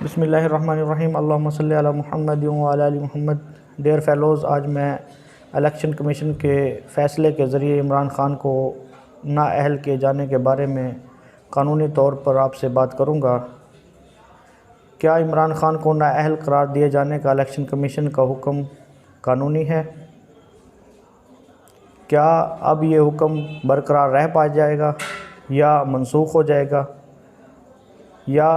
بسم اللہ الرحمن الرحیم، اللہم صلی علی محمد وعلی آل محمد۔ ڈیئر فیلوز، آج میں الیکشن کمیشن کے فیصلے کے ذریعے عمران خان کو نااہل کیے جانے کے بارے میں قانونی طور پر آپ سے بات کروں گا۔ کیا عمران خان کو نااہل قرار دیے جانے کا الیکشن کمیشن کا حکم قانونی ہے؟ کیا اب یہ حکم برقرار رہ پا جائے گا یا منسوخ ہو جائے گا، یا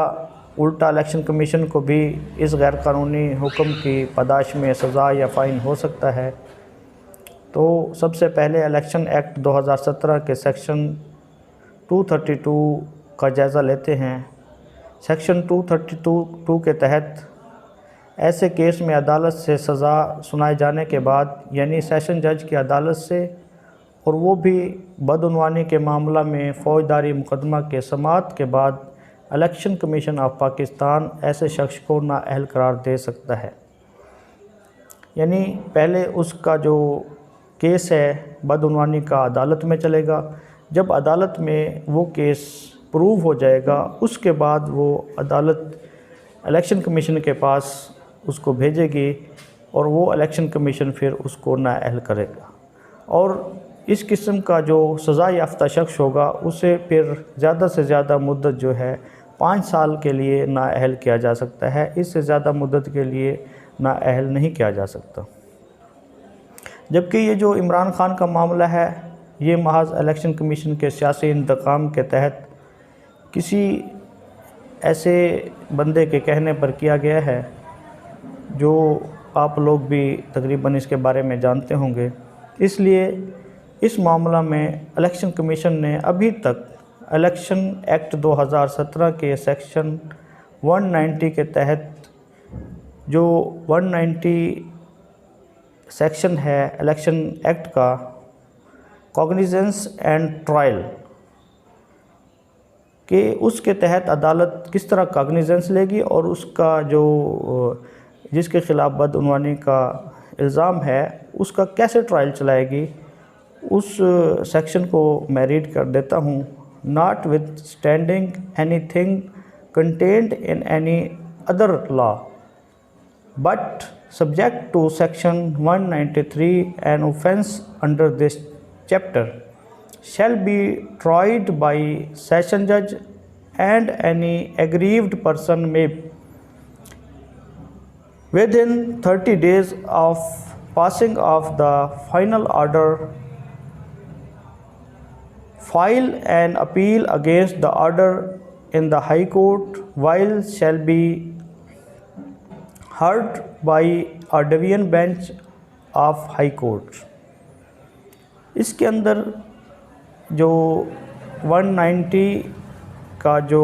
الٹا الیکشن کمیشن کو بھی اس غیر قانونی حکم کی پاداش میں سزا یا فائن ہو سکتا ہے؟ تو سب سے پہلے الیکشن ایکٹ 2017 کے سیکشن 232 کا جائزہ لیتے ہیں۔ سیکشن 232 کے تحت ایسے کیس میں عدالت سے سزا سنائے جانے کے بعد، یعنی سیشن جج کی عدالت سے، اور وہ بھی بدعنوانی کے معاملہ میں فوجداری مقدمہ کے سماعت کے بعد، الیکشن کمیشن آف پاکستان ایسے شخص کو نااہل قرار دے سکتا ہے۔ یعنی پہلے اس کا جو کیس ہے بدعنوانی کا عدالت میں چلے گا، جب عدالت میں وہ کیس پروو ہو جائے گا، اس کے بعد وہ عدالت الیکشن کمیشن کے پاس اس کو بھیجے گی اور وہ الیکشن کمیشن پھر اس کو نااہل کرے گا، اور اس قسم کا جو سزا یافتہ شخص ہوگا اسے پھر زیادہ سے زیادہ مدت جو ہے 5 سال کے لیے نااہل کیا جا سکتا ہے۔ اس سے زیادہ مدت کے لیے نااہل نہیں کیا جا سکتا۔ جبکہ یہ جو عمران خان کا معاملہ ہے، یہ محض الیکشن کمیشن کے سیاسی انتقام کے تحت کسی ایسے بندے کے کہنے پر کیا گیا ہے جو آپ لوگ بھی تقریباً اس کے بارے میں جانتے ہوں گے۔ اس لیے اس معاملہ میں الیکشن کمیشن نے ابھی تک الیکشن ایکٹ 2017 کے سیکشن 190 کے تحت جو 190 سیکشن ہے الیکشن ایکٹ کا، کوگنیزنس اینڈ ٹرائل، کہ اس کے تحت عدالت کس طرح کوگنیزنس لے گی اور اس کا جو جس کے خلاف بدعنوانی کا الزام ہے اس کا کیسے ٹرائل چلائے گی، اس سیکشن کو میں ریڈ کر دیتا ہوں۔ Notwithstanding anything contained in any other law, but subject to section 193, an offence under this chapter shall be tried by session judge, and any aggrieved person may, within 30 days of passing of the final order, file an appeal against the order in the High Court, while shall be heard by a division bench of High Court۔ اس کے اندر جو 190 کا جو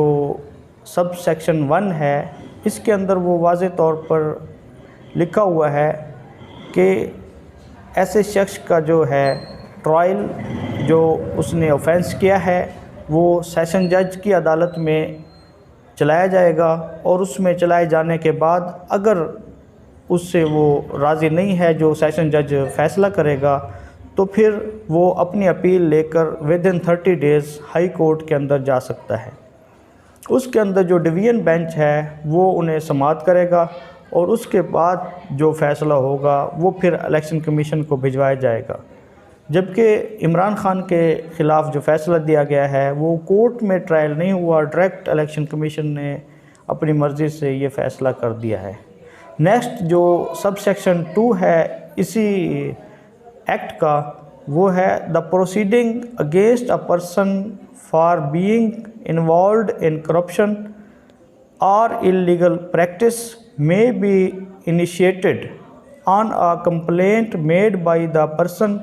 sub section 1 ہے، اس کے اندر وہ واضح طور پر لکھا ہوا ہے کہ ایسے شخص کا جو ہے ٹرائل جو اس نے آفینس کیا ہے وہ سیشن جج کی عدالت میں چلایا جائے گا، اور اس میں چلائے جانے کے بعد اگر اس سے وہ راضی نہیں ہے جو سیشن جج فیصلہ کرے گا، تو پھر وہ اپنی اپیل لے کر ودن 30 ڈیز ہائی کورٹ کے اندر جا سکتا ہے۔ اس کے اندر جو ڈویژن بینچ ہے وہ انہیں سماعت کرے گا، اور اس کے بعد جو فیصلہ ہوگا وہ پھر الیکشن کمیشن کو بھجوایا جائے گا۔ جبکہ عمران خان کے خلاف جو فیصلہ دیا گیا ہے وہ کورٹ میں ٹرائل نہیں ہوا، ڈائریکٹ الیکشن کمیشن نے اپنی مرضی سے یہ فیصلہ کر دیا ہے۔ نیکسٹ جو سب سیکشن 2 ہے اسی ایکٹ کا، وہ ہے the proceeding against a person for being involved in corruption اور illegal practice may be initiated on a complaint made by the person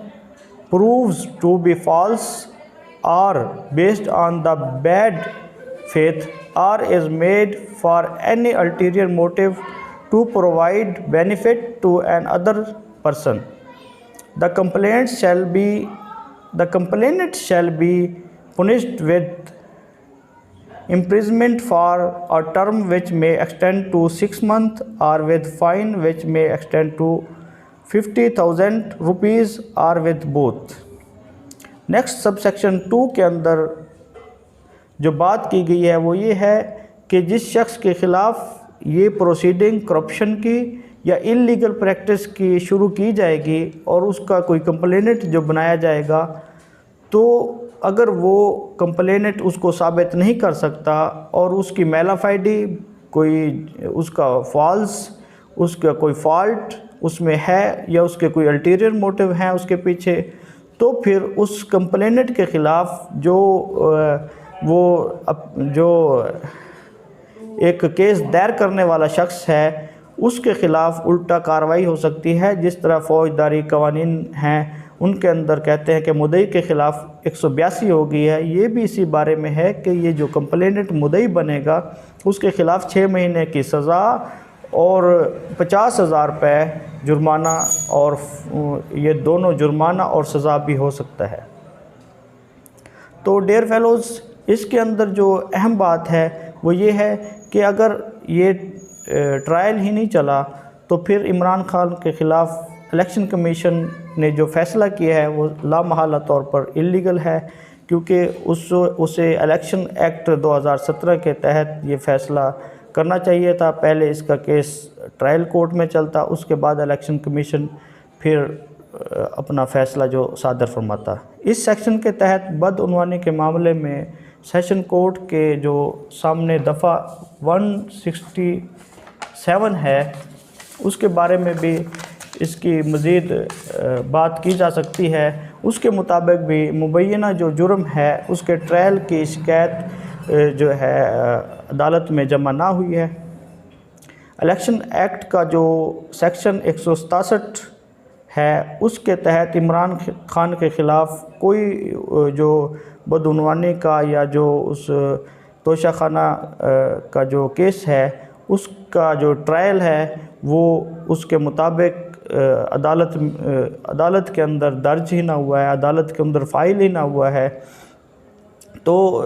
proves to be false or based on the bad faith, or is made for any ulterior motive to provide benefit to another person. The complainant shall be punished with imprisonment for a term which may extend to 6 months, or with fine which may extend to 50,000 rupees اور with both۔ Next sub section 2 کے اندر جو بات کی گئی ہے وہ یہ ہے کہ جس شخص کے خلاف یہ پروسیڈنگ کرپشن کی یا انلیگل پریکٹس کی شروع کی جائے گی اور اس کا کوئی کمپلینٹ جو بنایا جائے گا، تو اگر وہ کمپلینٹ اس کو ثابت نہیں کر سکتا اور اس کی میلافائڈی کوئی اس کا فالس، اس کا کوئی فالٹ اس میں ہے یا اس کے کوئی الٹیریئر موٹیو ہیں اس کے پیچھے، تو پھر اس کمپلینٹ کے خلاف جو ایک کیس دائر کرنے والا شخص ہے اس کے خلاف الٹا کارروائی ہو سکتی ہے۔ جس طرح فوجداری قوانین ہیں ان کے اندر کہتے ہیں کہ مدعی کے خلاف 182 ہو گئی ہے، یہ بھی اسی بارے میں ہے کہ یہ جو کمپلینٹ مدعی بنے گا اس کے خلاف 6 مہینے کی سزا اور 50,000 روپے جرمانہ، اور یہ دونوں جرمانہ اور سزا بھی ہو سکتا ہے۔ تو ڈیئر فیلوز، اس کے اندر جو اہم بات ہے وہ یہ ہے کہ اگر یہ ٹرائل ہی نہیں چلا تو پھر عمران خان کے خلاف الیکشن کمیشن نے جو فیصلہ کیا ہے وہ لامحالہ طور پر انلیگل ہے، کیونکہ اسے الیکشن ایکٹ 2017 کے تحت یہ فیصلہ کرنا چاہیے تھا۔ پہلے اس کا کیس ٹرائل کورٹ میں چلتا، اس کے بعد الیکشن کمیشن پھر اپنا فیصلہ جو صادر فرماتا۔ اس سیکشن کے تحت بدعنوانی کے معاملے میں سیشن کورٹ کے جو سامنے دفعہ 167 ہے اس کے بارے میں بھی اس کی مزید بات کی جا سکتی ہے۔ اس کے مطابق بھی مبینہ جو جرم ہے اس کے ٹرائل کی شکایت جو ہے عدالت میں جمع نہ ہوئی ہے۔ الیکشن ایکٹ کا جو سیکشن 167 ہے اس کے تحت عمران خان کے خلاف کوئی جو بدعنوانی کا یا جو اس توشہ خانہ کا جو کیس ہے اس کا جو ٹرائل ہے وہ اس کے مطابق عدالت کے اندر درج ہی نہ ہوا ہے، عدالت کے اندر فائل ہی نہ ہوا ہے۔ تو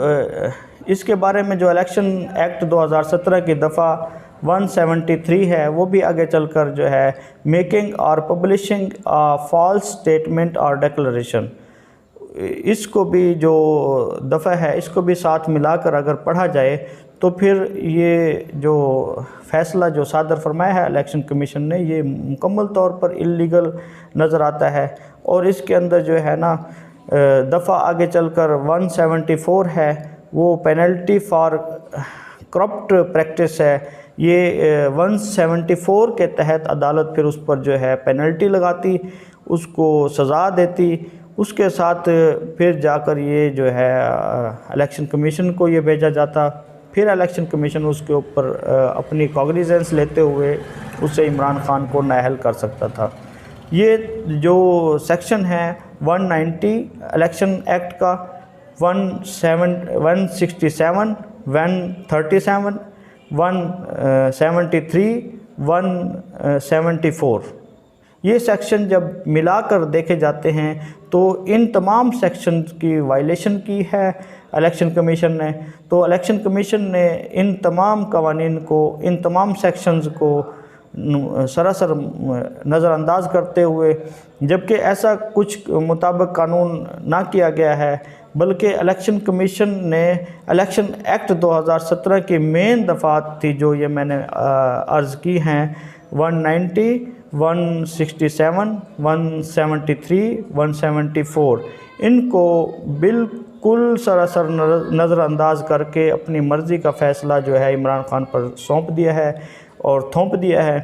اس کے بارے میں جو الیکشن ایکٹ 2017 کی دفعہ 173 ہے وہ بھی آگے چل کر جو ہے میکنگ اور پبلشنگ فالس اسٹیٹمنٹ اور ڈیکلریشن، اس کو بھی جو دفعہ ہے اس کو بھی ساتھ ملا کر اگر پڑھا جائے تو پھر یہ جو فیصلہ جو صادر فرمایا ہے الیکشن کمیشن نے یہ مکمل طور پر انلیگل نظر آتا ہے۔ اور اس کے اندر جو ہے نا دفعہ آگے چل کر 174 ہے وہ پینلٹی فار کرپٹ پریکٹس ہے۔ یہ 174 کے تحت عدالت پھر اس پر جو ہے پینلٹی لگاتی، اس کو سزا دیتی، اس کے ساتھ پھر جا کر یہ جو ہے الیکشن کمیشن کو یہ بھیجا جاتا، پھر الیکشن کمیشن اس کے اوپر اپنی کاگنیزنس لیتے ہوئے اسے عمران خان کو نااہل کر سکتا تھا۔ یہ جو سیکشن ہے 190 الیکشن ایکٹ کا، 167 137 173 174، یہ سیکشن جب ملا کر دیکھے جاتے ہیں تو ان تمام سیکشنز کی وائلیشن کی ہے الیکشن کمیشن نے۔ تو الیکشن کمیشن نے ان تمام قوانین کو، ان تمام سیکشنز کو سراسر نظر انداز کرتے ہوئے، جبکہ ایسا کچھ مطابق قانون نہ کیا گیا ہے، بلکہ الیکشن کمیشن نے الیکشن ایکٹ 2017 کی مین دفعات تھی جو یہ میں نے عرض کی ہیں 190 167 173 174، ان کو بالکل سراسر نظر انداز کر کے اپنی مرضی کا فیصلہ جو ہے عمران خان پر سونپ دیا ہے اور تھوپ دیا ہے۔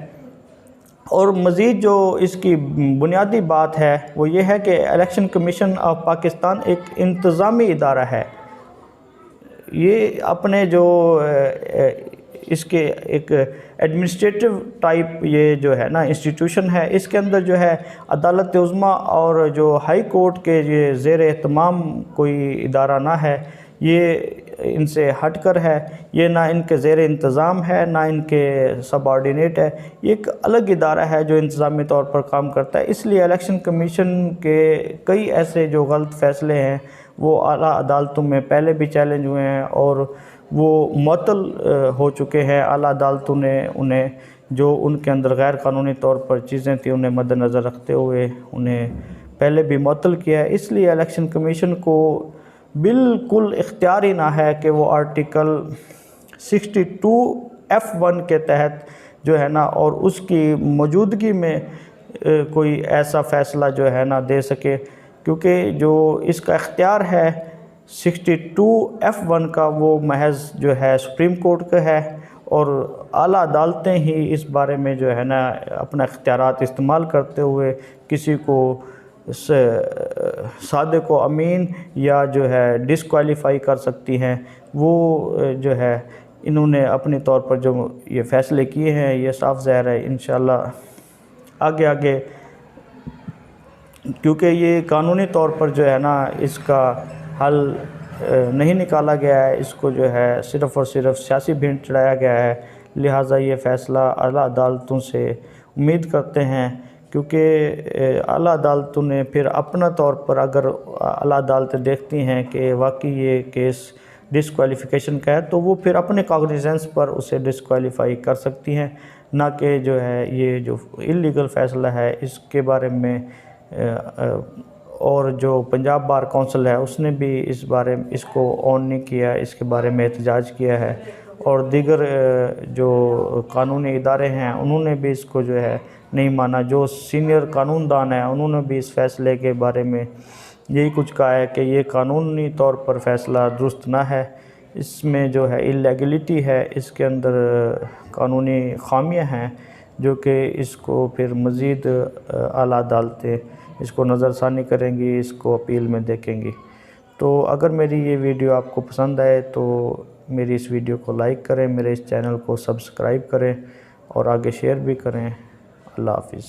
اور مزید جو اس کی بنیادی بات ہے وہ یہ ہے کہ الیکشن کمیشن آف پاکستان ایک انتظامی ادارہ ہے، یہ اپنے جو اس کے ایک ایڈمنسٹریٹو ٹائپ یہ جو ہے نا انسٹیٹیوشن ہے، اس کے اندر جو ہے عدالت عظمیٰ اور جو ہائی کورٹ کے یہ زیر اہتمام کوئی ادارہ نہ ہے، یہ ان سے ہٹ کر ہے، یہ نہ ان کے زیر انتظام ہے نہ ان کے سب آرڈینیٹ ہے، یہ ایک الگ ادارہ ہے جو انتظامی طور پر کام کرتا ہے۔ اس لیے الیکشن کمیشن کے کئی ایسے جو غلط فیصلے ہیں وہ اعلیٰ عدالتوں میں پہلے بھی چیلنج ہوئے ہیں اور وہ معطل ہو چکے ہیں۔ اعلیٰ عدالتوں نے انہیں جو ان کے اندر غیر قانونی طور پر چیزیں تھیں انہیں مد نظر رکھتے ہوئے انہیں پہلے بھی معطل کیا ہے۔ اس لیے الیکشن کمیشن کو بالکل اختیار ہی نہ ہے کہ وہ آرٹیکل 62 F1 کے تحت جو ہے نا اور اس کی موجودگی میں کوئی ایسا فیصلہ جو ہے نا دے سکے، کیونکہ جو اس کا اختیار ہے 62F1 کا وہ محض جو ہے سپریم کورٹ کا ہے، اور اعلیٰ عدالتیں ہی اس بارے میں جو ہے نا اپنا اختیارات استعمال کرتے ہوئے کسی کو صادق و امین یا جو ہے ڈسکوالیفائی کر سکتی ہیں۔ وہ جو ہے انہوں نے اپنے طور پر جو یہ فیصلے کیے ہیں، یہ صاف ظاہر ہے انشاءاللہ آگے کیونکہ یہ قانونی طور پر جو ہے نا اس کا حل نہیں نکالا گیا ہے، اس کو جو ہے صرف اور صرف سیاسی بھینٹ چڑھایا گیا ہے، لہٰذا یہ فیصلہ اعلیٰ عدالتوں سے امید کرتے ہیں، کیونکہ اعلیٰ عدالتوں نے پھر اپنا طور پر اگر اعلیٰ عدالتیں دیکھتی ہیں کہ واقعی یہ کیس ڈسکوالیفیکیشن کا ہے تو وہ پھر اپنے کاگنیزنس پر اسے ڈسکوالیفائی کر سکتی ہیں، نہ کہ جو ہے یہ جو اللیگل فیصلہ ہے اس کے بارے میں اور جو پنجاب بار کونسل ہے اس نے بھی اس کو آن نہیں کیا، اس کے بارے میں احتجاج کیا ہے، اور دیگر جو قانونی ادارے ہیں انہوں نے بھی اس کو جو ہے نہیں مانا۔ جو سینئر قانون دان ہیں انہوں نے بھی اس فیصلے کے بارے میں یہی کچھ کہا ہے کہ یہ قانونی طور پر فیصلہ درست نہ ہے، اس میں جو ہے اللیگلٹی ہے، اس کے اندر قانونی خامیاں ہیں جو کہ اس کو پھر مزید اعلیٰ عدالتیں اس کو نظر ثانی کریں گی، اس کو اپیل میں دیکھیں گی۔ تو اگر میری یہ ویڈیو آپ کو پسند آئے تو میری اس ویڈیو کو لائک کریں، میرے اس چینل کو سبسکرائب کریں اور آگے شیئر بھی کریں۔ اللہ حافظ۔